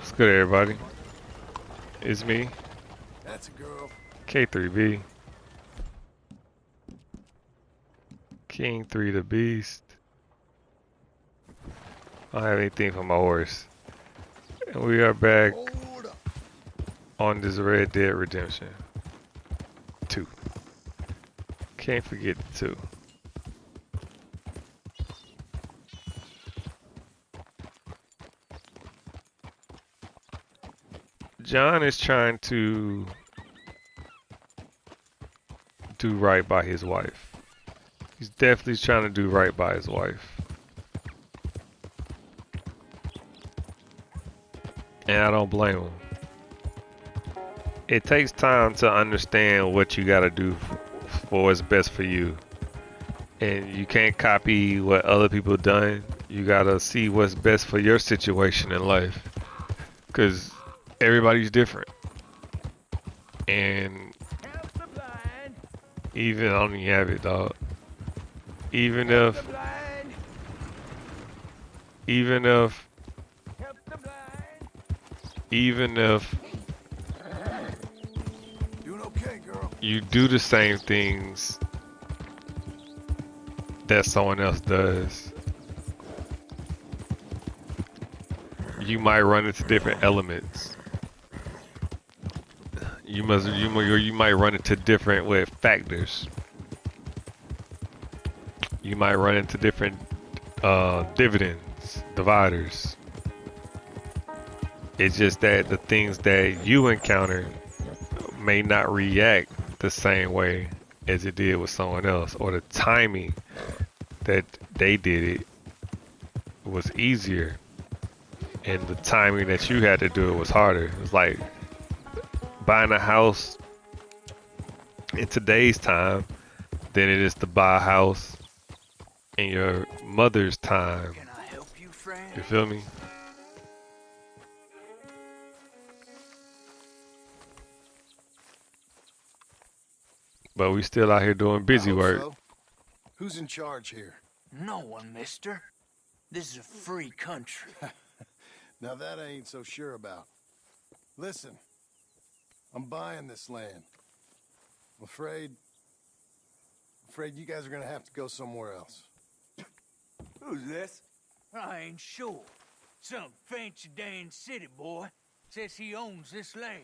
What's good, everybody? It's me, That's a girl. K3B, King 3 the Beast. I don't have anything for my horse. And we are back Hold up. on this Red Dead Redemption 2. Can't forget the 2. John is trying to do right by his wife. He's definitely trying to do right by his wife. And I don't blame him. It takes time to understand what you gotta do for what's best for you. And you can't copy what other people done. You gotta see what's best for your situation in life. Cause everybody's different. And even I don't even have it, dog. Even if even if Doing okay, girl. you do the same things that someone else does, you might run into different elements. You might run into different factors. You might run into different dividends, dividers. It's just that the things that you encounter may not react the same way as it did with someone else, or the timing that they did it was easier, and the timing that you had to do it was harder. It's like buying a house in today's time than it is to buy a house in your mother's time. Can I help you, friend? You feel me? But we still out here doing busy I hope work. so. Who's in charge here? No one, mister. This is a free country. Now that I ain't so sure about. Listen, I'm buying this land. I'm afraid you guys are gonna have to go somewhere else. Who's this? I ain't sure. Some fancy Dan city boy says he owns this land.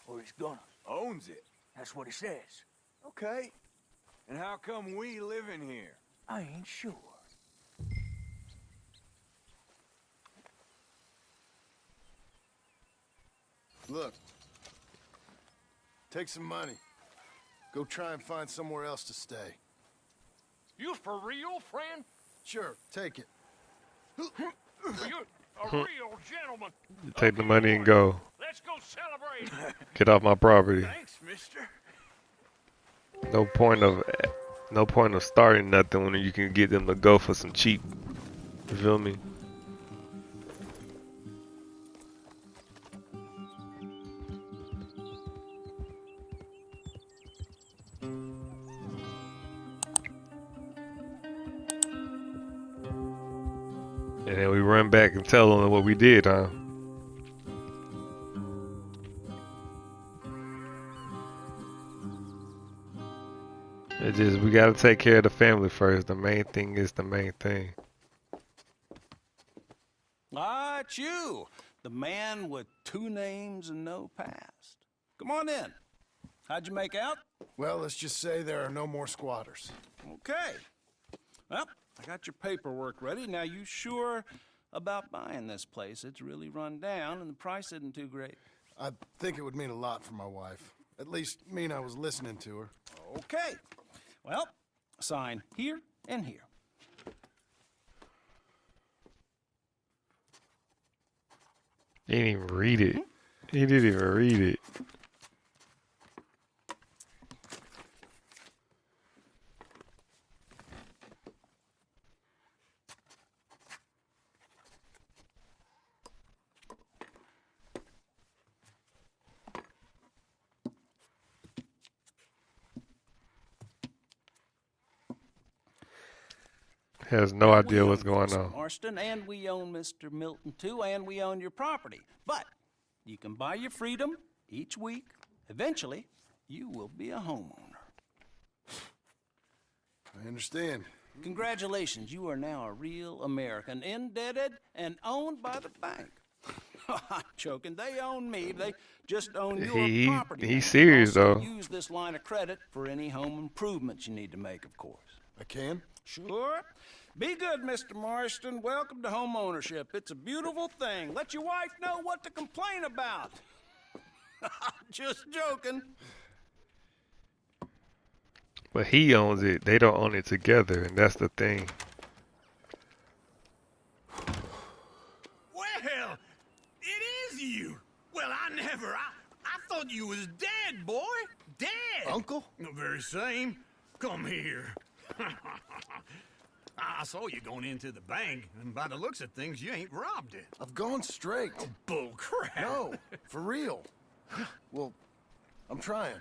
Or he's gonna. Owns it. That's what he says. Okay. And how come we live in here? I ain't sure. Look, take some money. Go try and find somewhere else to stay. You for real, friend? Sure, take it. You a real gentleman. You take the money and go. Let's go celebrate. Get off my property. Thanks, mister. No point of starting nothing when you can get them to go for some cheap. You feel me? And then we run back and tell them what we did, huh? It just, we gotta take care of the family first. The main thing is the main thing. Ah, it's you, the man with 2 names and no past. Come on in. How'd you make out? Well, let's just say there are no more squatters. Okay. Well, I got your paperwork ready. Now, you sure about buying this place? It's really run down, and the price isn't too great. I think it would mean a lot for my wife. At least mean I was listening to her. Okay. Well, sign here and here. He didn't even read it. He didn't even read it. Has no Now, idea we what's own going Mr. on. Marston, and we own Mr. Milton too, and we own your property. But you can buy your freedom each week. Eventually, you will be a homeowner. I understand. Congratulations, you are now a real American, indebted and owned by the bank. I'm joking. They own me. They just own your property. He's now. serious Also, though. use this line of credit for any home improvements you need to make, of course. I can? Sure. Be good, Mr. Marston. Welcome to home ownership. It's a beautiful thing. Let your wife know what to complain about. Just joking. But he owns it. They don't own it together, and that's the thing. Well, it is you. Well, I thought you was dead, boy. Dead. Uncle? The very same. Come here. I saw you going into the bank, and by the looks of things, you ain't robbed it. I've gone straight. Bull crap. No, for real. Well, I'm trying.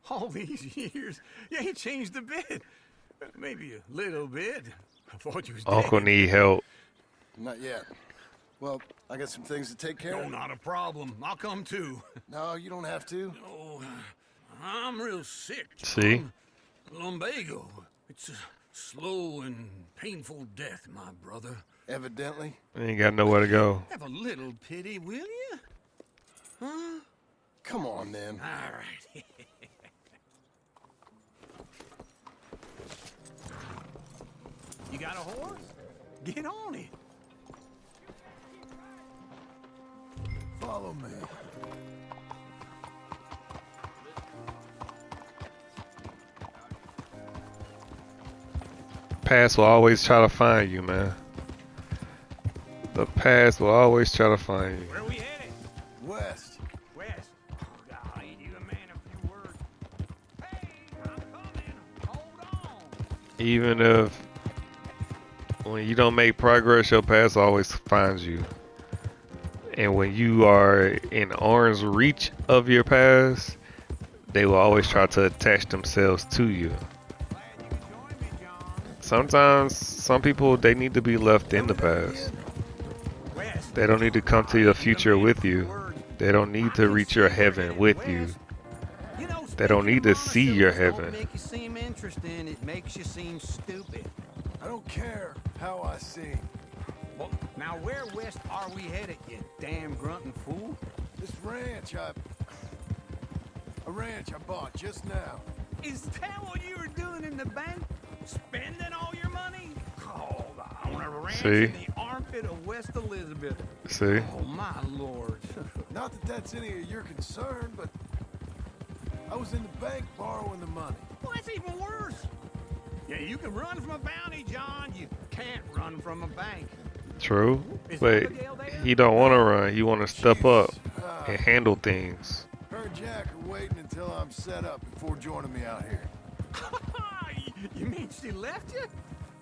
All these years, you ain't changed a bit. Maybe a little bit. I thought you was Uncle dead. need help. Not yet. Well, I got some things to take care No, of. not a problem. I'll come too. No, you don't have to. Oh, I'm real sick. See? John. Lumbago. It's a slow and painful death, my brother. Evidently. Ain't got nowhere to go. Have a little pity, will you? Huh? Come on, then. All right. You got a horse? Get on it. Follow me. Past will always try to find you, man. The past will always try to find you. Where are we headed? West. West. Oh, God, ain't you a man of few words? Hey, I'm coming. Hold on. Even if when you don't make progress, your past always finds you. And when you are in arm's reach of your past, they will always try to attach themselves to you. Glad you could join me, John. Sometimes some people, they need to be left in the past. West. They don't need to come to the future with you. They don't need to reach your heaven with you. You know, They don't need to see your monosyllables heaven. Don't make you seem interesting. It makes you seem stupid. I don't care how I seem. Well, now where west are we headed, you damn grunting fool? This ranch a ranch I bought just now. Is that what you were doing in the bank? Spending all your money? Oh, on a ranch See? in the armpit of West Elizabeth. See? Oh, my lord. Not that that's any of your concern, but I was in the bank borrowing the money. Well, that's even worse. Yeah, you can run from a bounty, John. You can't run from a bank. True. Is But Abigail there? he don't want to run. He want to step up Jesus. and handle things. Her and Jack are waiting until I'm set up before joining me out here. You mean she left you?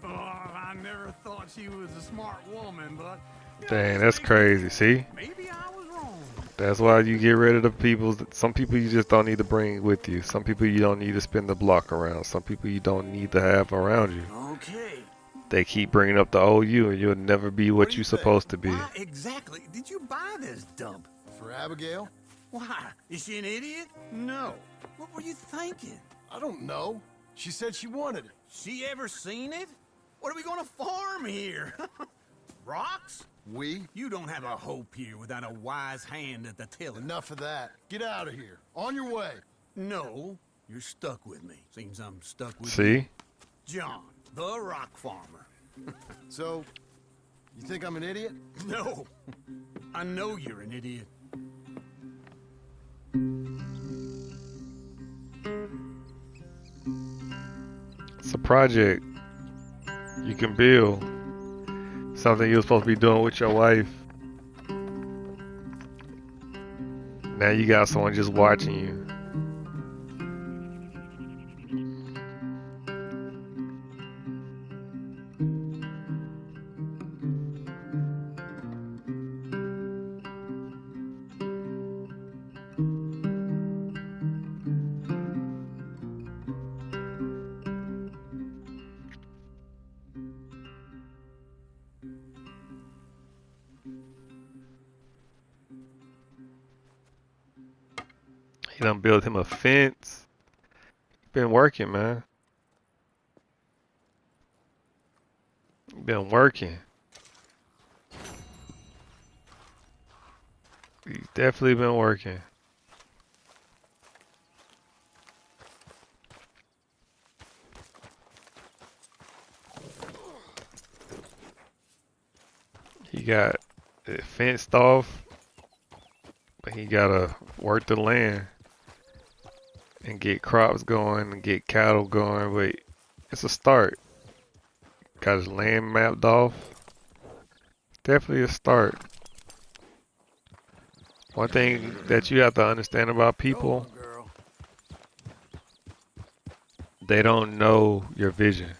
Oh, I never thought she was a smart woman, but... you know, Dang, this that's makes me crazy. think See? Maybe I was wrong. That's why you get rid of the people. Some people you just don't need to bring with you. Some people you don't need to spend the block around. Some people you don't need to have around you. Okay. They keep bringing up the old you, and you'll never be What what do you're you think? supposed to be. Why exactly did you buy this dump? For Abigail? Why? Is she an idiot? No. What were you thinking? I don't know. She said she wanted it. She ever seen it? What are we gonna farm here? Rocks? We? You don't have a hope here without a wise hand at the tiller. Enough of that. Get out of here. On your way. No, you're stuck with me. Seems I'm stuck with you. See? John, the rock farmer. So, you think I'm an idiot? No, I know you're an idiot. It's a project you can build. Something you were supposed to be doing with your wife. Now you got someone just watching you. He done built him a fence. Been working, man. Been working. He's definitely been working. He got it fenced off, but he gotta work the land and get crops going and get cattle going. But it's a start. Got his land mapped off. Definitely a start. One thing that you have to understand about people, Girl. they don't know your vision.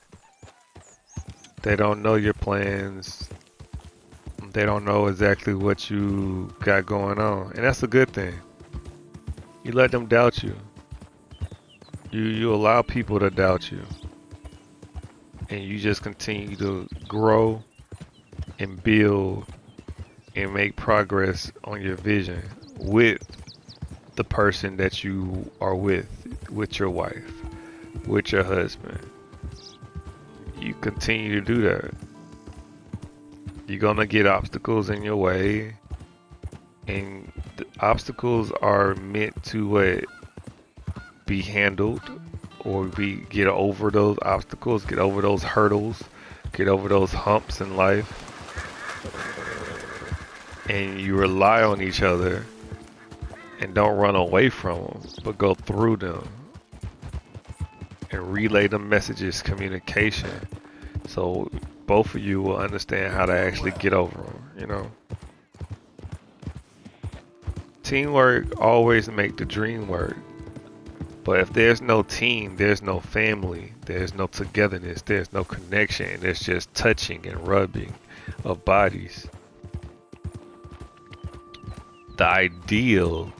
They don't know your plans. They don't know exactly what you got going on. And that's a good thing. You let them doubt you. You allow people to doubt you. And you just continue to grow and build and make progress on your vision with the person that you are with your wife, with your husband. You continue to do that. You're gonna get obstacles in your way, and the obstacles are meant to be handled, or get over those obstacles, get over those hurdles, get over those humps in life, and you rely on each other and don't run away from them, but go through them and relay the messages, communication, so both of you will understand how to actually get over them, you know. Teamwork always make the dream work. But if there's no team, there's no family, there's no togetherness, there's no connection, there's just touching and rubbing of bodies. The ideal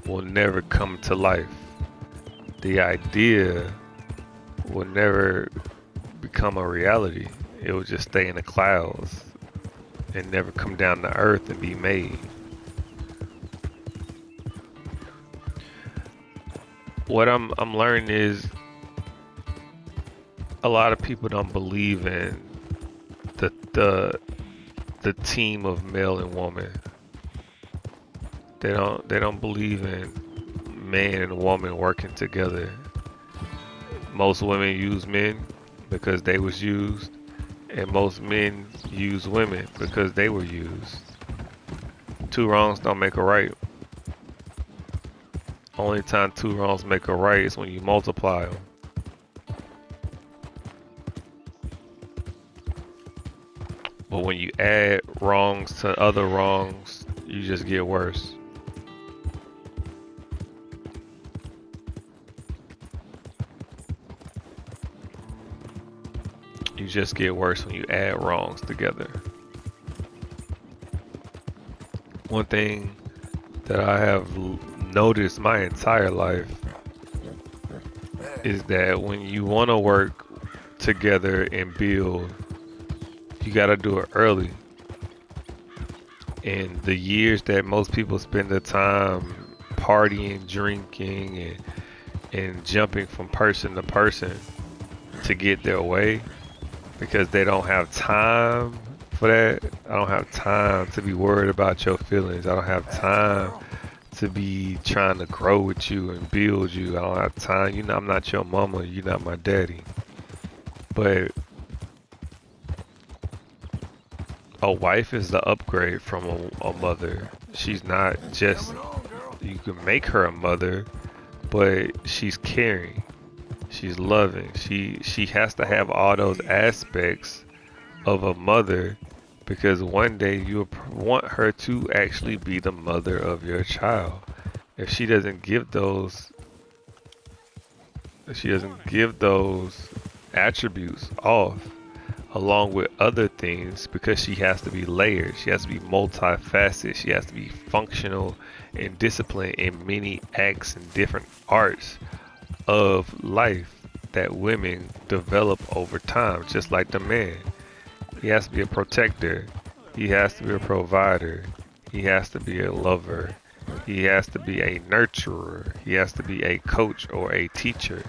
will never come to life. The idea will never become a reality. It will just stay in the clouds and never come down to earth and be made. What I'm learning is a lot of people don't believe in the team of male and woman. They don't believe in man and woman working together. Most women use men because they was used, and most men use women because they were used. Two wrongs don't make a right. Only time two wrongs make a right is when you multiply them. But when you add wrongs to other wrongs, you just get worse. You just get worse when you add wrongs together. One thing that I have noticed my entire life is that when you want to work together and build, you got to do it early. And the years that most people spend their time partying, drinking, and jumping from person to person to get their way, because they don't have time for that. I don't have time to be worried about your feelings. I don't have time to be trying to grow with you and build you. I don't have time. You know, I'm not your mama. You're not my daddy. But a wife is the upgrade from a mother. She's not just, you can make her a mother, but she's caring. She's loving. She has to have all those aspects of a mother, because one day you want her to actually be the mother of your child. If she doesn't give those, attributes off, along with other things, because she has to be layered, she has to be multifaceted, she has to be functional and disciplined in many acts and different arts of life that women develop over time, just like the man. He has to be a protector, he has to be a provider, he has to be a lover, He has to be a nurturer. He has to be a coach or a teacher.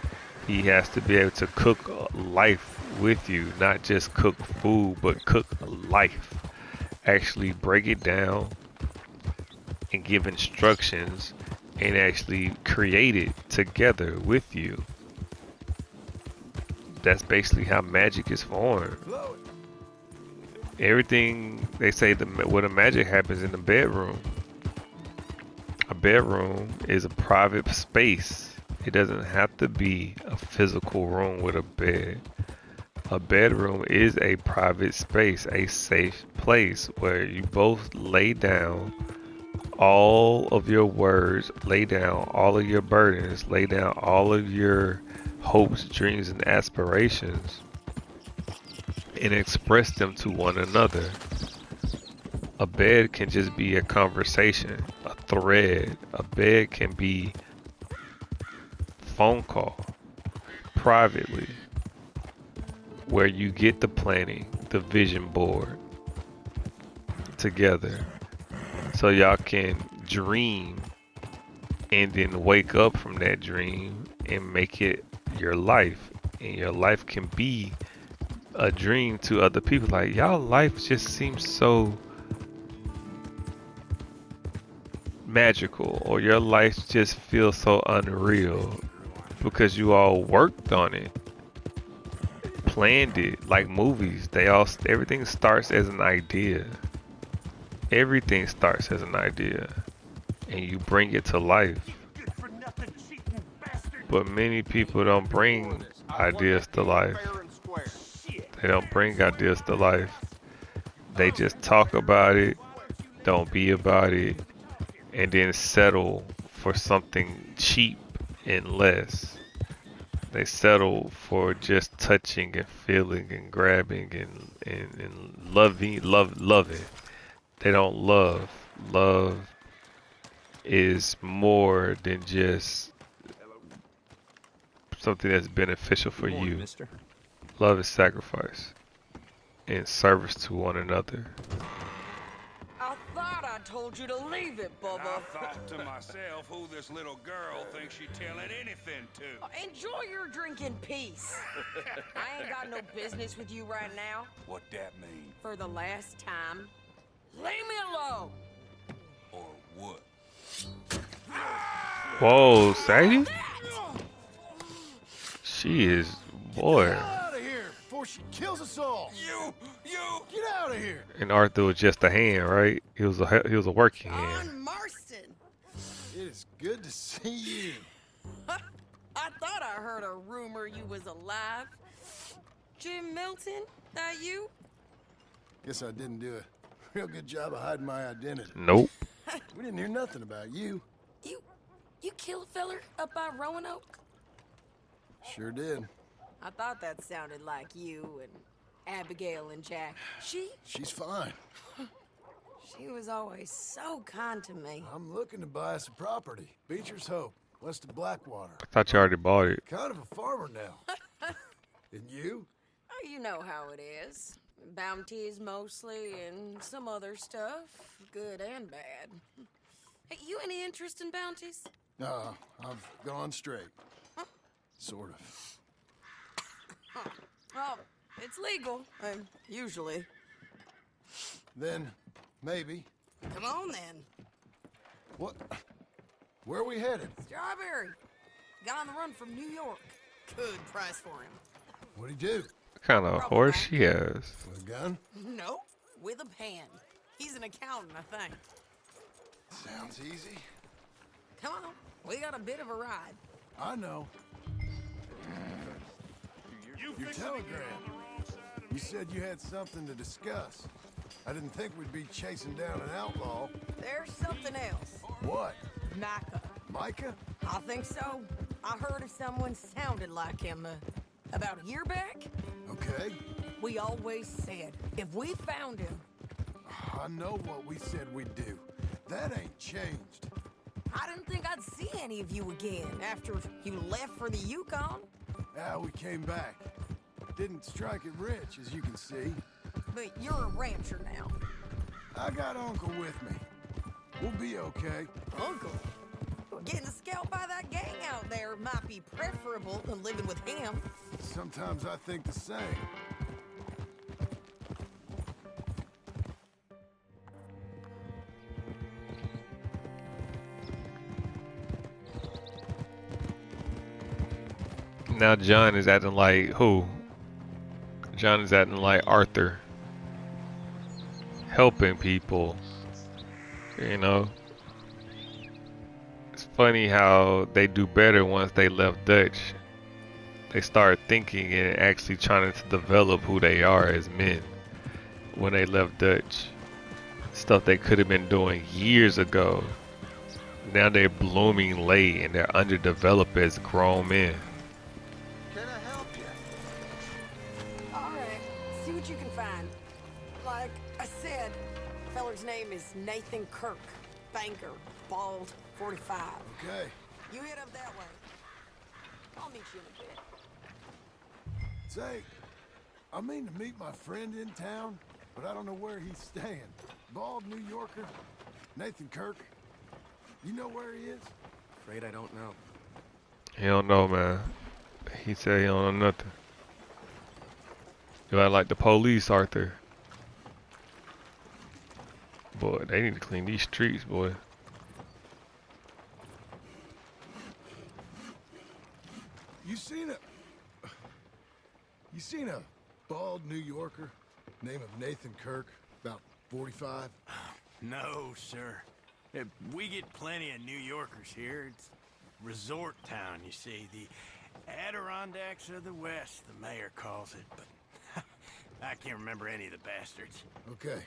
He has to be able to cook life with you, not just cook food, but cook life. Actually break it down and give instructions and actually create it together with you. That's basically how magic is formed. Everything they say, where the magic happens in the bedroom. A bedroom is a private space. It doesn't have to be a physical room with a bed. A bedroom is a private space, a safe place where you both lay down all of your words, lay down all of your burdens, lay down all of your hopes, dreams, and aspirations, and express them to one another. A bed can just be a conversation, a thread. A bed can be phone call privately where you get the planning, the vision board together so y'all can dream and then wake up from that dream and make it your life. And your life can be a dream to other people. Like, y'all life just seems so magical, or your life just feels so unreal because you all worked on it, planned it. Like movies, everything starts as an idea. Everything starts as an idea and you bring it to life. But many people don't bring ideas to life. They don't bring ideas to life. They just talk about it, don't be about it, and then settle for something cheap and less. They settle for just touching and feeling and grabbing and loving. They don't love. Love is more than just something that's beneficial for you. Mister. Love is sacrifice and service to one another. I thought I told you to leave it, I Bubba. thought to myself who this little girl thinks she telling anything to. Enjoy your drink in peace. I ain't got no business with you right now. What that mean? For the last time, leave me alone. Or what? Whoa, Sadie? She is, boy. Get out of here before she kills us all. You! Get out of here. And Arthur was just a hand, right? He was a working hand. On Marston. It is good to see you. I thought I heard a rumor you was alive. Jim Milton, that you? Guess I didn't do a real good job of hiding my identity. Nope. We didn't hear nothing about you. You kill a feller up by Roanoke? Sure did. I thought that sounded like you and Abigail and Jack. She's fine. She was always so kind to me. I'm looking to buy us a property. Beecher's Hope, west of Blackwater. I thought you already bought it. Kind of a farmer now. And you? Oh, you know how it is. Bounties mostly, and some other stuff, good and bad. Hey, you any interest in bounties? No, I've gone straight. Sort of. Well, it's legal, usually. Then, maybe. Come on, then. What? Where are we headed? Strawberry. Got on the run from New York. Good price for him. What'd he do? What kind of horse she has? With a gun? No, with a pen. He's an accountant, I think. Sounds easy. Come on, we got a bit of a ride. I know. Your telegram. You said you had something to discuss. I didn't think we'd be chasing down an outlaw. There's something else. What? Micah. Micah? I think so. I heard of someone sounded like him about a year back. Okay. We always said if we found him. I know what we said we'd do. That ain't changed. I didn't think I'd see any of you again after you left for the Yukon. Yeah, we came back. Didn't strike it rich, as you can see. But you're a rancher now. I got Uncle with me. We'll be okay. Uncle? Well, getting scalped by that gang out there might be preferable to living with him. Sometimes I think the same. Now John is acting like who? John is acting like Arthur. Helping people. You know? It's funny how they do better once they left Dutch. They start thinking and actually trying to develop who they are as men when they left Dutch. Stuff they could have been doing years ago. Now they're blooming late and they're underdeveloped as grown men. Can I help you? All right, see what you can find. Like I said, feller's name is Nathan Kirk. Banker, bald, 45. Okay. You head up that way. I'll meet you in a bit. Say, I mean to meet my friend in town, but I don't know where he's staying. Bald New Yorker, Nathan Kirk. You know where he is? Afraid I don't know. He don't know, man. He said he don't know nothing. You act like the police, Arthur. Boy, they need to clean these streets, boy. You seen a bald New Yorker, name of Nathan Kirk, about 45? No, sir. We get plenty of New Yorkers here. It's resort town, you see. The Adirondacks of the West, the mayor calls it, but I can't remember any of the bastards. Okay.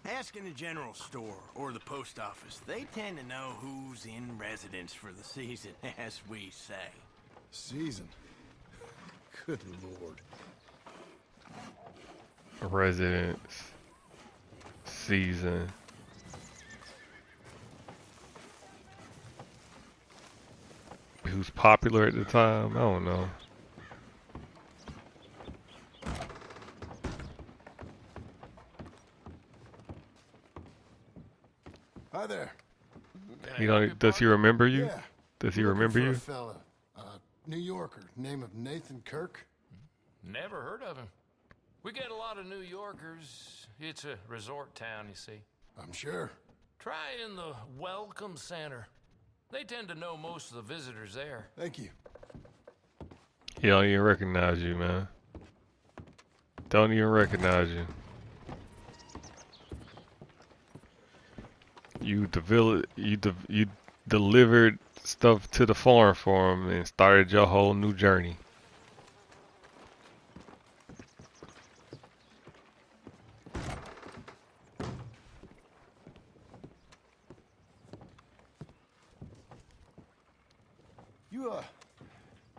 Ask in the general store or the post office. They tend to know who's in residence for the season, as we say. Season. Good Lord. Residence. Season. Who's popular at the time? I don't know. Hi there. You know, does he remember you? Yeah. Does he Looking remember for you? a fella, New Yorker, name of Nathan Kirk. Never heard of him. We get a lot of New Yorkers. It's a resort town, you see. I'm sure. Try in the Welcome Center. They tend to know most of the visitors there. Thank you. He don't even recognize you, man. Don't even recognize you. You delivered stuff to the farm for him and started your whole new journey.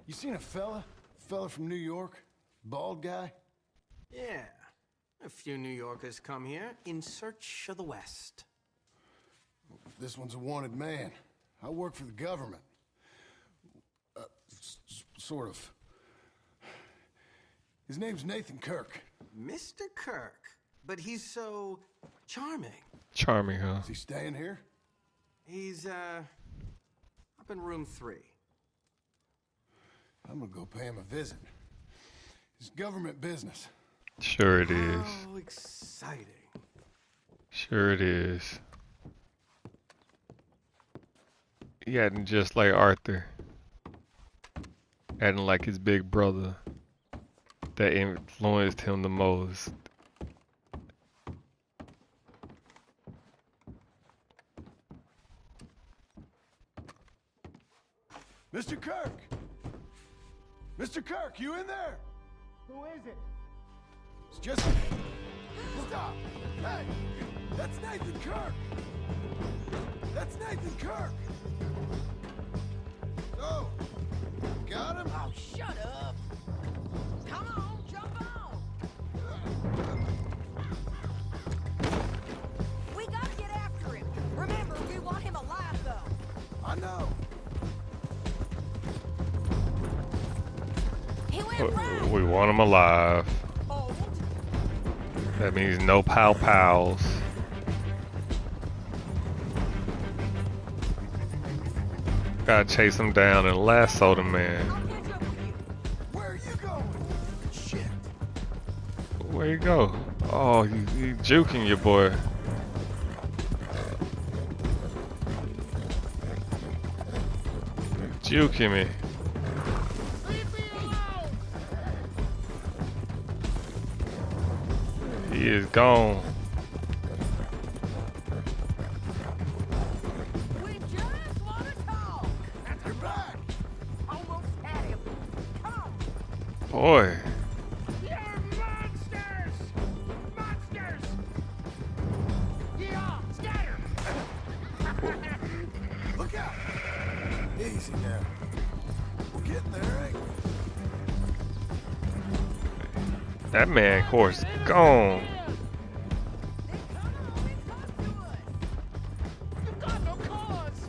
You seen a fella from New York? Bald guy? Yeah. A few New Yorkers come here in search of the West. This one's a wanted man. I work for the government. Sort of. His name's Nathan Kirk. Mr. Kirk. But he's so charming. Charming, huh? Is he staying here? He's, up in room 3. I'm gonna go pay him a visit. It's government business. Sure it is. How exciting. Sure it is. He acting just like Arthur. Acting like his big brother. That influenced him the most. Mr. Kirk! Mr. Kirk, you in there? Who is it? It's just... Stop! Hey! That's Nathan Kirk! That's Nathan Kirk! So, got him? Oh, shut up. Come on, jump on. We gotta get after him. Remember, we want him alive, though. I know. He went right. We want him alive. Old. That means no pow pows. Gotta chase him down and lasso the man. Where are you going? Shit. Where you go? Oh, he juking your boy. Juking me. He is gone. We just want to talk. You're back. Almost had him. Come. Boy. You're monsters! Monsters! Yeah, scatter! Look out. Easy now. We're getting there, ain't we? That man course gone. You've got no cause!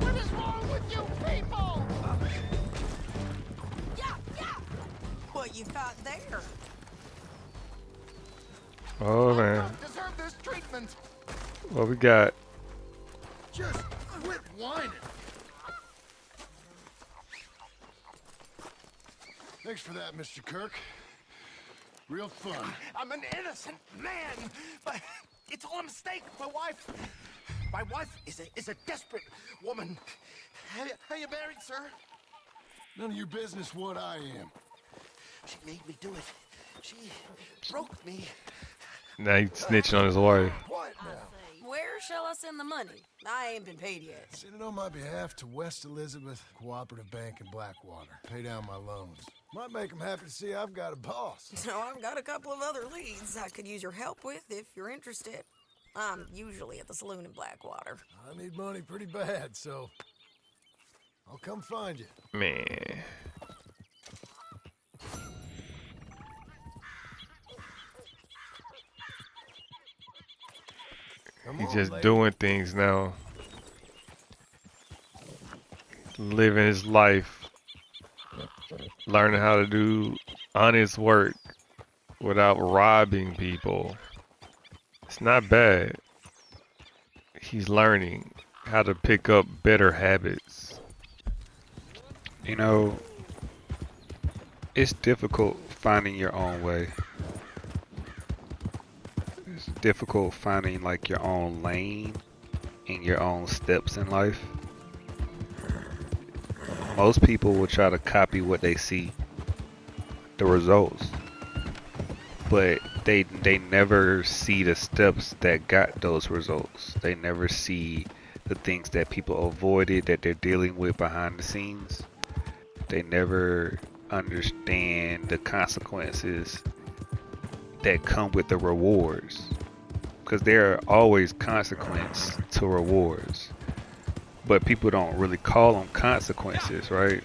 What is wrong with you people? What you got there? Oh man. Deserve this treatment. What we got? Just quit whining. Thanks for that, Mr. Kirk. Real fun. I'm an innocent man, but it's all a mistake. My wife is a desperate woman. Are you married, sir? None of your business what I am. She made me do it. She broke me. Now he's snitching on his wife. What now? Where shall I send the money? I ain't been paid yet. Send it on my behalf to West Elizabeth Cooperative Bank in Blackwater. Pay down my loans. Might make them happy to see I've got a boss. So I've got a couple of other leads I could use your help with if you're interested. I'm usually at the saloon in Blackwater. I need money pretty bad, so I'll come find you. Man. Come He's on, just lady. doing things now. Living his life. Learning how to do honest work without robbing people. It's not bad. He's learning how to pick up better habits. You know, it's difficult finding your own way. It's difficult finding like your own lane and your own steps in life. Most people will try to copy what they see, the results, but they never see the steps that got those results. They never see the things that people avoided that they're dealing with behind the scenes. They never understand the consequences that come with the rewards, because there are always consequence to rewards, but people don't really call them consequences, right?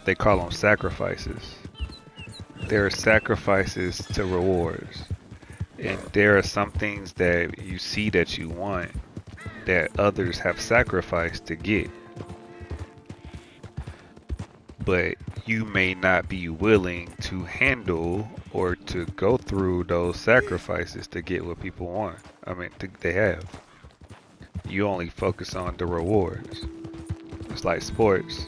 They call them sacrifices. There are sacrifices to rewards, and there are some things that you see that you want that others have sacrificed to get, but you may not be willing to handle or to go through those sacrifices to get what people want. I mean, they have. You only focus on the rewards. It's like sports.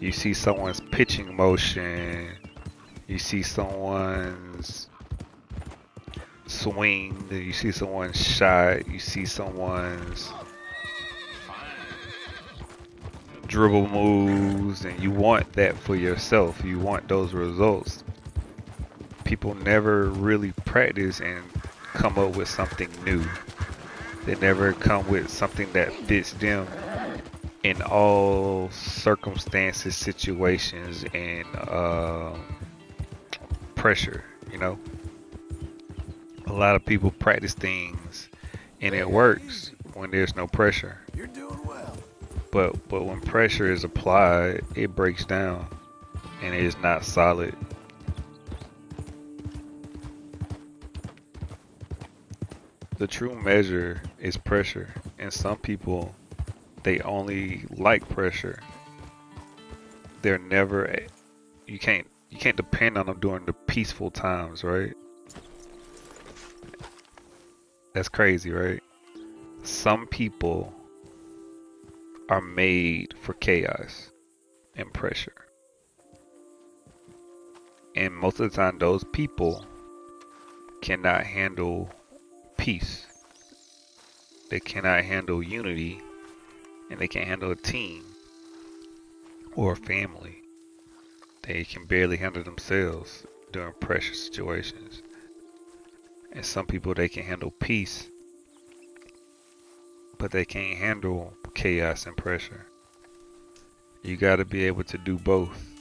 You see someone's pitching motion, you see someone's swing, you see someone's shot, you see someone's dribble moves, and you want that for yourself. You want those results. People never really practice and come up with something new. They never come with something that fits them in all circumstances, situations, and pressure, you know? A lot of people practice things and it works when there's no pressure. You're doing well. But when pressure is applied, it breaks down and it is not solid. The true measure is pressure, and some people, they only like pressure. They're never, you can't You can't depend on them during the peaceful times, right? That's crazy, right? Some people are made for chaos and pressure. And most of the time, those people cannot handle peace. They cannot handle unity, and they can't handle a team or a family. They can barely handle themselves during pressure situations. And some people, they can handle peace, but they can't handle chaos and pressure. You got to be able to do both.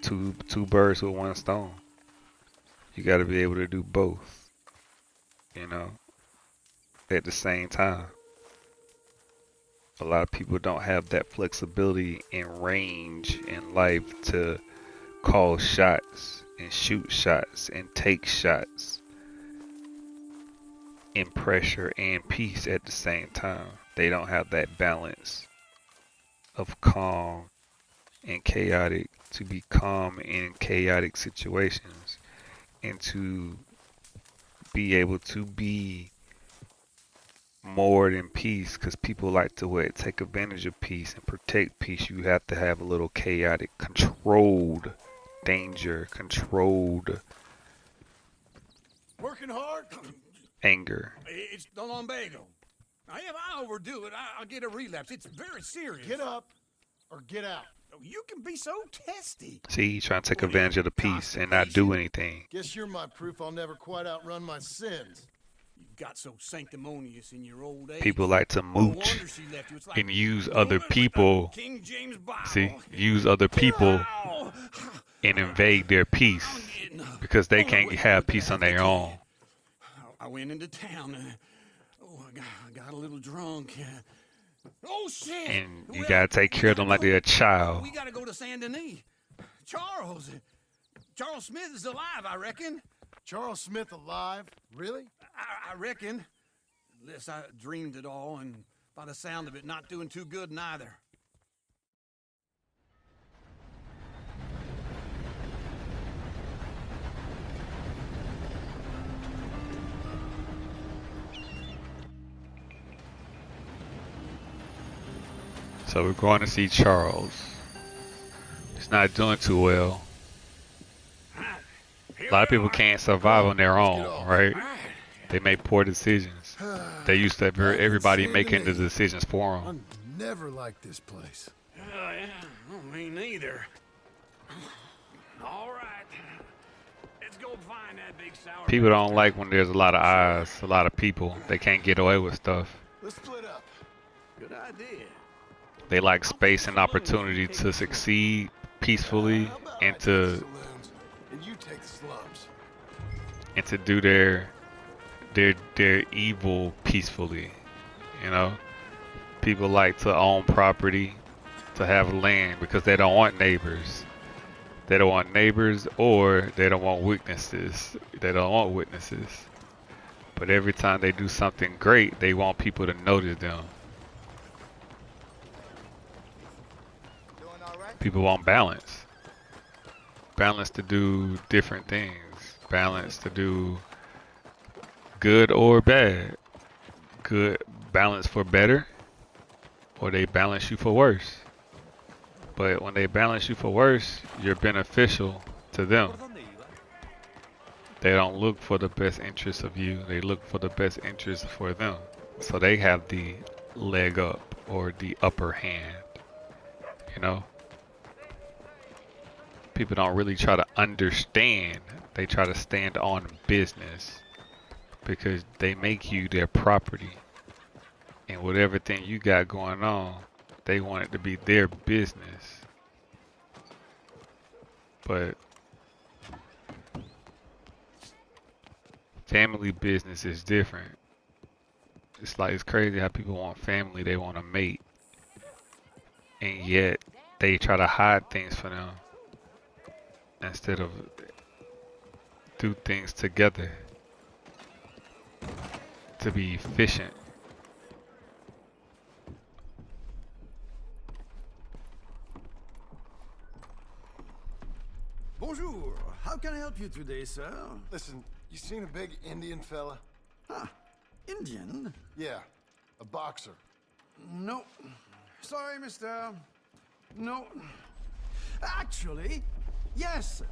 Two birds with one stone. You got to be able to do both, you know, at the same time. A lot of people don't have that flexibility and range in life to call shots and shoot shots and take shots in pressure and peace at the same time. They don't have that balance of calm and chaotic, to be calm in chaotic situations and to be able to be more than peace, because people like to take advantage of peace and protect peace. You have to have a little chaotic, controlled danger, controlled Working hard? anger. It's the lumbago. Now, if I overdo it, I'll get a relapse. It's very serious. Get up or get out. You can be so testy. See, he's trying to take advantage of the peace and not do anything. Guess you're my proof I'll never quite outrun my sins. You got so sanctimonious in your old age. People like to No mooch wonder she left you. It's like and use going other with the people. King James Bible. See, use other people Ow! and invade their peace because they can't have peace on their own. I went into town. I got a little drunk. Oh, shit. And you Well, gotta take care of them like they're a child. We gotta go to Saint Denis. Charles Smith is alive, I reckon. Charles Smith alive? Really? I reckon. Unless I dreamed it all, and by the sound of it, not doing too good neither. So we're going to see Charles. He's not doing too well. A lot of people can't survive on their own, right? They make poor decisions. They used to have everybody making the decisions for them. I never liked this place. Yeah, me neither. All right. Let's go find that big sour. People don't like when there's a lot of eyes, a lot of people. They can't get away with stuff. Let's split up. Good idea. They like space and opportunity to succeed peacefully How about and I take the to saloons and you take the slums? do their evil peacefully. You know, people like to own property, to have land, because they don't want neighbors. They don't want neighbors, or they don't want witnesses. They don't want witnesses. But every time they do something great, they want people to notice them. People want balance. Balance to do different things. Balance to do good or bad. Good balance for better, or they balance you for worse. But when they balance you for worse, you're beneficial to them. They don't look for the best interest of you. They look for the best interest for them. So they have the leg up or the upper hand, you know? People don't really try to understand. They try to stand on business because they make you their property. And with everything you got going on, they want it to be their business. But family business is different. It's like, it's crazy how people want family, they want a mate. And yet they try to hide things from them instead of do things together to be efficient. Bonjour. How can I help you today, sir? Listen, you seen a big Indian fella? Huh. Indian? Yeah, a boxer. No. Sorry, mister. No. Actually, yes.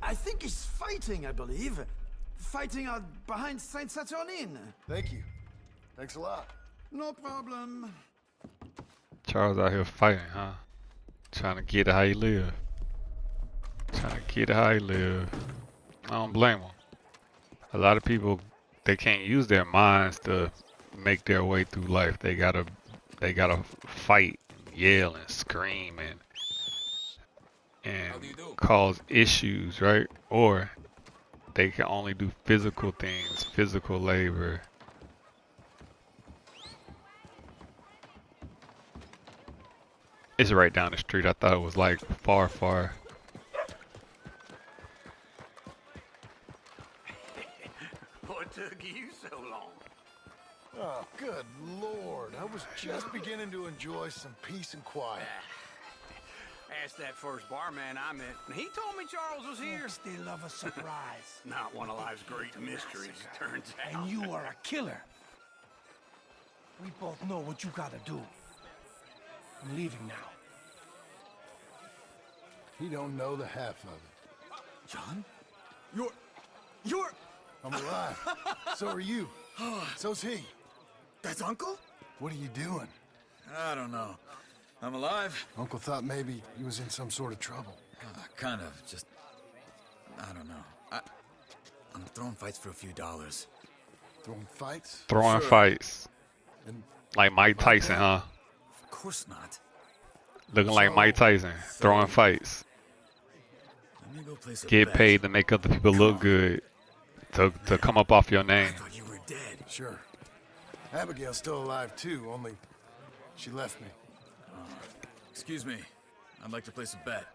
I think he's fighting, I believe. Fighting out behind Saint Saturnin. Thank you. Thanks a lot. No problem. Charles out here fighting, huh? Trying to get it how he live. Trying to get it how he live. I don't blame him. A lot of people, they can't use their minds to make their way through life. They gotta fight, yell, and scream, and cause issues, right? Or they can only do physical things, physical labor. It's right down the street. I thought it was like far. What took you so long? Oh, good Lord. I was just beginning to enjoy some peace and quiet. Asked that first barman I met, and he told me Charles was here. They love a surprise. Not one of life's great mysteries, turns out. And you are a killer. We both know what you gotta do. I'm leaving now. He don't know the half of it. John? You're... I'm alive. So are you. So's he. That's Uncle? What are you doing? I don't know. I'm alive. Uncle thought maybe he was in some sort of trouble. Kind of. Just... I don't know. I'm throwing fights for a few dollars. Throwing fights? Throwing fights. And Like Mike Tyson, huh? Of course not. Looking like Mike Tyson. Throwing fights. Let me go place a Get bet. paid to make other people look good. To come up off your name. I thought you were dead. Sure. Abigail's still alive too, only she left me. Excuse me. I'd like to place a bet.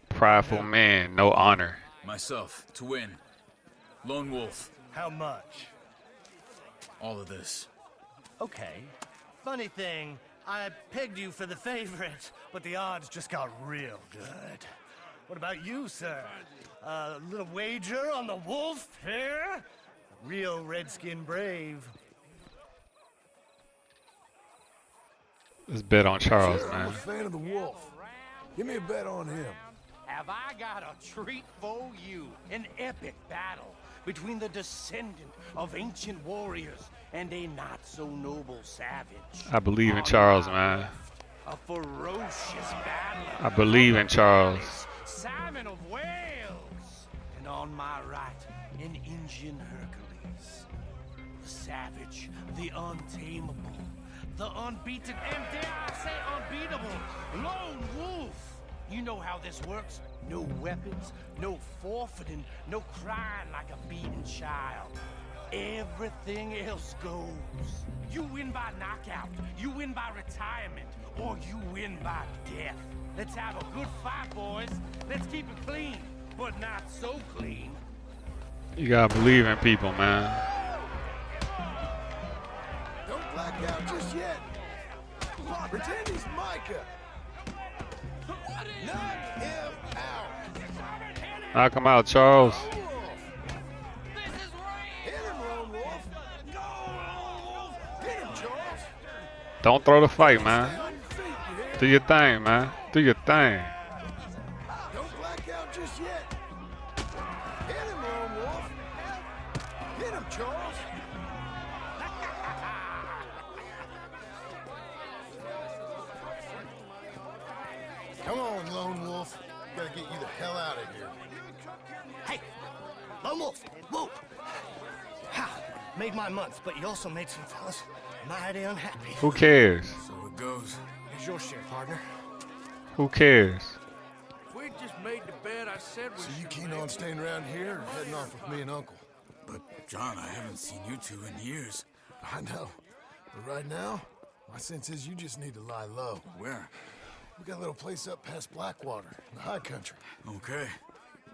Prideful man, no honor. Myself, to win. Lone Wolf. How much? All of this. Okay. Funny thing, I pegged you for the favorite, but the odds just got real good. What about you, sir? A little wager on the wolf here? Real redskin brave. Let's bet on Charles, Sure, I'm man. a fan of the wolf. Give me a bet on him. Have I got a treat for you? An epic battle between the descendant of ancient warriors and a not-so-noble savage. I believe in Charles, man. A ferocious battle. I believe in Charles. Simon of Wales. And on my right, an Indian Hercules. The savage, the untamable, the unbeaten, and dare I say unbeatable, Lone Wolf. You know how this works. No weapons, no forfeiting, no crying like a beaten child. Everything else goes. You win by knockout, you win by retirement, or you win by death. Let's have a good fight, boys. Let's keep it clean, but not so clean. You gotta believe in people, man. Don't black out just yet. Pretend he's Micah. Knock him out. Knock him out, Charles. Hit him, Lone Wolf. Go, Lone Wolf. Hit him, Charles. Don't throw the fight, man. Stay on your feet, you hear? Do your thing, man. Do your thing. Don't black out just yet. Hit him, Lone Wolf. Hit him, Charles. Come on, Lone Wolf. Gotta get you the hell out of here. Hey, Lone Wolf, whoa. Ha, made my month, but you also made some fellas mighty unhappy. Who cares? So it goes. Here's your share, partner. Who cares? If we just made the bet I said we So you keen on staying around here or heading off with me and Uncle? But, John, I haven't seen you two in years. I know. But right now, my sense is you just need to lie low. Where? We got a little place up past Blackwater, in the high country. Okay.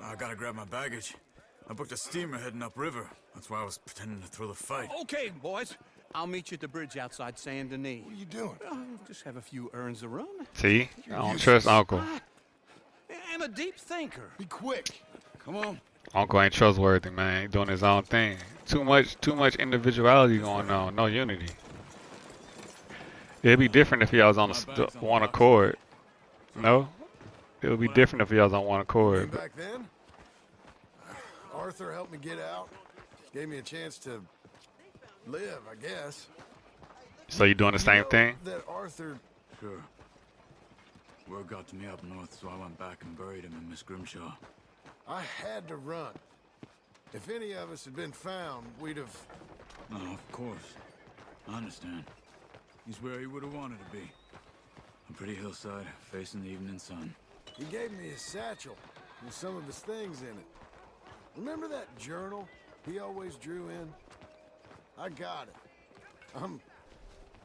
I gotta grab my baggage. I booked a steamer heading upriver. That's why I was pretending to throw the fight. Okay, boys. I'll meet you at the bridge outside Saint Denis. What are you doing? Just have a few errands to run. See? I don't trust Uncle. And a deep thinker. Be quick. Come on. Uncle ain't trustworthy, man. He doing his own thing. Too much individuality going on. No unity. It'd be different if y'all was on one accord. No? It would be different if y'all was on one accord. Back then, Arthur helped me get out. Gave me a chance to live, I guess. So you doing the same thing? That Arthur... Sure. Word got to me up north, so I went back and buried him in Miss Grimshaw. I had to run. If any of us had been found, we'd have... No, of course. I understand. He's where he would have wanted to be. A pretty hillside, facing the evening sun. He gave me his satchel with some of his things in it. Remember that journal he always drew in? I got it. I'm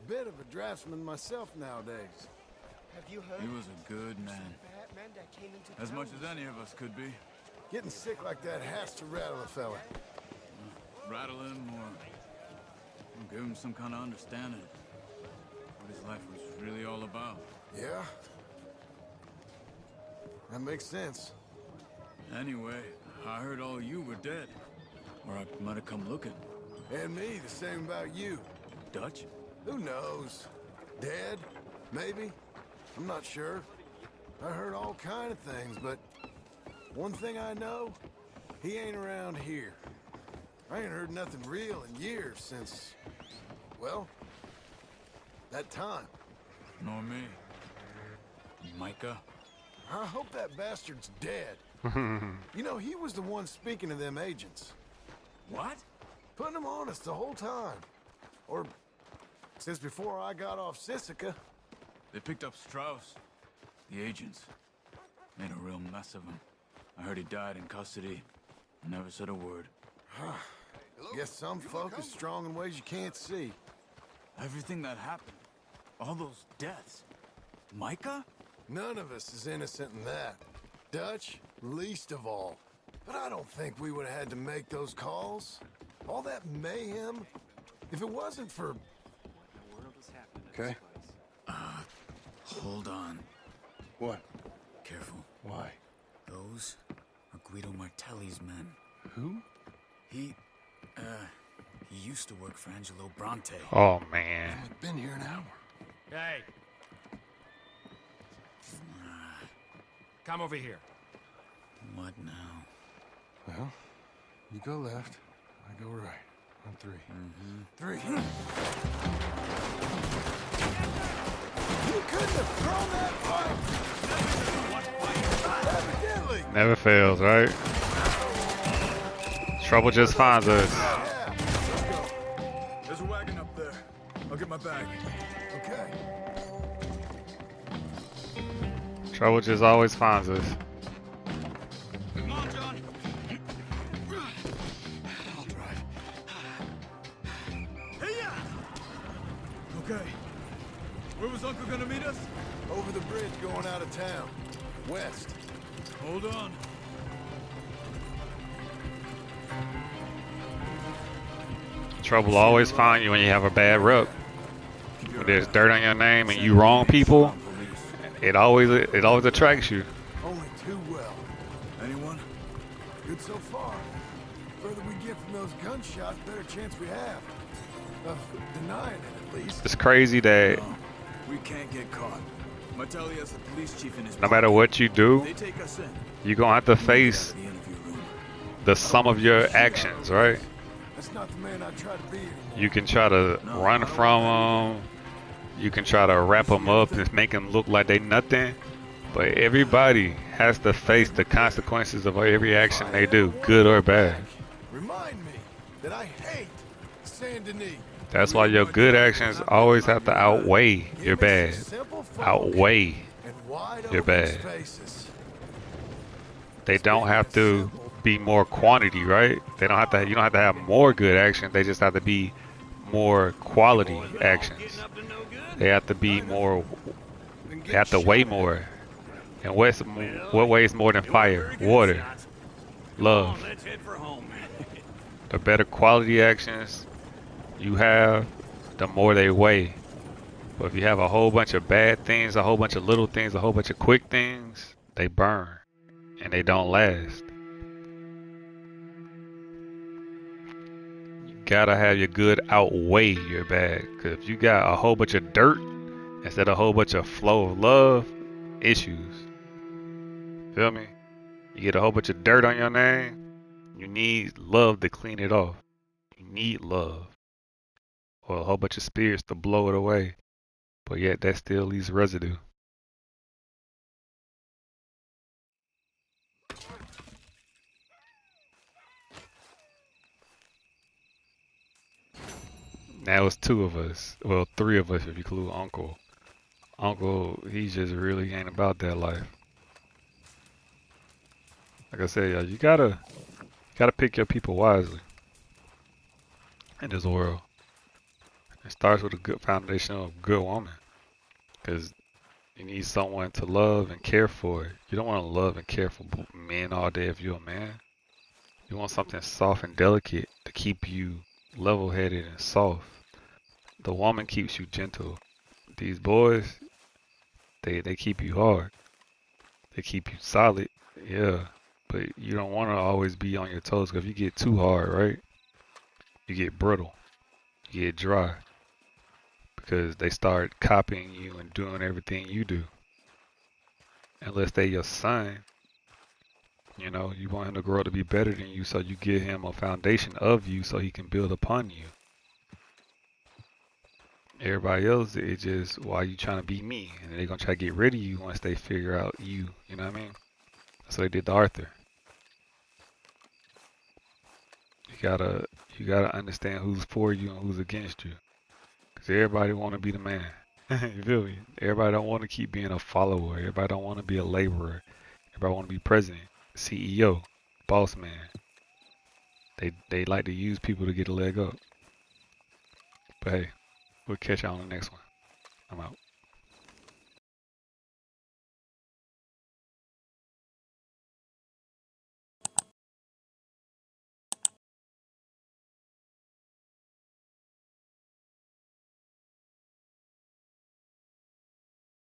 a bit of a draftsman myself nowadays. Have you heard? He was a good man. As much as any of us could be. Getting sick like that has to rattle a fella. Rattle him or give him some kind of understanding. What his life was really all about. Yeah? That makes sense. Anyway, I heard all you were dead. Or I might have come looking. And me, the same about you. Dutch? Who knows? Dead? Maybe? I'm not sure. I heard all kind of things, but one thing I know, he ain't around here. I ain't heard nothing real in years since, well, that time. Nor me. Micah? I hope that bastard's dead. You know, he was the one speaking to them agents. What? Putting them on us the whole time. Or since before I got off Sisika. They picked up Strauss. The agents. Made a real mess of him. I heard he died in custody. Never said a word. Guess some folk is strong in ways you can't see. Everything that happened. All those deaths. Micah? None of us is innocent in that. Dutch, least of all. But I don't think we would have had to make those calls. All that mayhem. If it wasn't for... Okay. Hold on. What? Careful. Why? Those are Guido Martelli's men. Who? He used to work for Angelo Bronte. Oh, man. I've been here an hour. Hey. Come over here. What now? Well, you go left, I go right. On three. Three. You couldn't have thrown that pipe! Evidently! Never fails, right? Trouble just finds us. Yeah, let's go. There's a wagon up there. I'll get my bag. Okay. Trouble just always finds us. Come on, John. I'll drive. Hey-ya! Okay. Where was Uncle gonna meet us? Over the bridge going out of town. West. Hold on. Trouble will always find you when you have a bad rep. When there's dirt on your name and you wrong people, it always attracts you. Only too well. Anyone? Good so far. Further we get from those gunshots, better chance we have. Of denying it, at least. It's crazy that No. We can't get caught. Martelli has the police chief in his no matter what you do, They take us in. you're gonna have to face The interview room. the sum of your actions, right? That's not the man I try to be anymore. You can try to run from them. You can try to wrap them up and make them look like they nothing. But everybody has to face the consequences of every action they do, good or bad. Remind me that I hate Saint Denis. That's why your good actions always have to outweigh your bad. Outweigh And wide your open bad. spaces. They don't have to be more quantity, right? They don't have to. You don't have to have more good actions. They just have to be more quality actions. They have to be more. They have to weigh more. And what weighs more than fire? Water. Love. Let's head for home. The better quality actions you have, the more they weigh. But if you have a whole bunch of bad things, a whole bunch of little things, a whole bunch of quick things, they burn. and they don't last. You gotta have your good outweigh your bad. Cause if you got a whole bunch of dirt instead of a whole bunch of flow of love, issues. Feel me? You get a whole bunch of dirt on your name, you need love to clean it off. You need love. Or a whole bunch of spirits to blow it away. But yet that still leaves residue. Now it's two of us. Well, three of us if you include Uncle. Uncle, he just really ain't about that life. Like I said, y'all, you gotta pick your people wisely in this world. It starts with a good foundation of a good woman. Cause you need someone to love and care for. You don't want to love and care for men all day if you're a man. You want something soft and delicate to keep you level-headed and soft. The woman keeps you gentle. These boys, they keep you hard. They keep you solid, yeah. But you don't want to always be on your toes, because if you get too hard, right, you get brittle, you get dry, because they start copying you and doing everything you do. Unless they your son, you know, you want him to grow to be better than you, so you give him a foundation of you so he can build upon you. Everybody else, it's just, why you trying to be me? And they're going to try to get rid of you once they figure out you know what I mean? That's what they did to Arthur. You gotta understand who's for you and who's against you. Because everybody want to be the man. You feel me? Everybody don't want to keep being a follower. Everybody don't want to be a laborer. Everybody want to be president, CEO, boss man. They like to use people to get a leg up. But hey, we'll catch y'all on the next one. I'm out.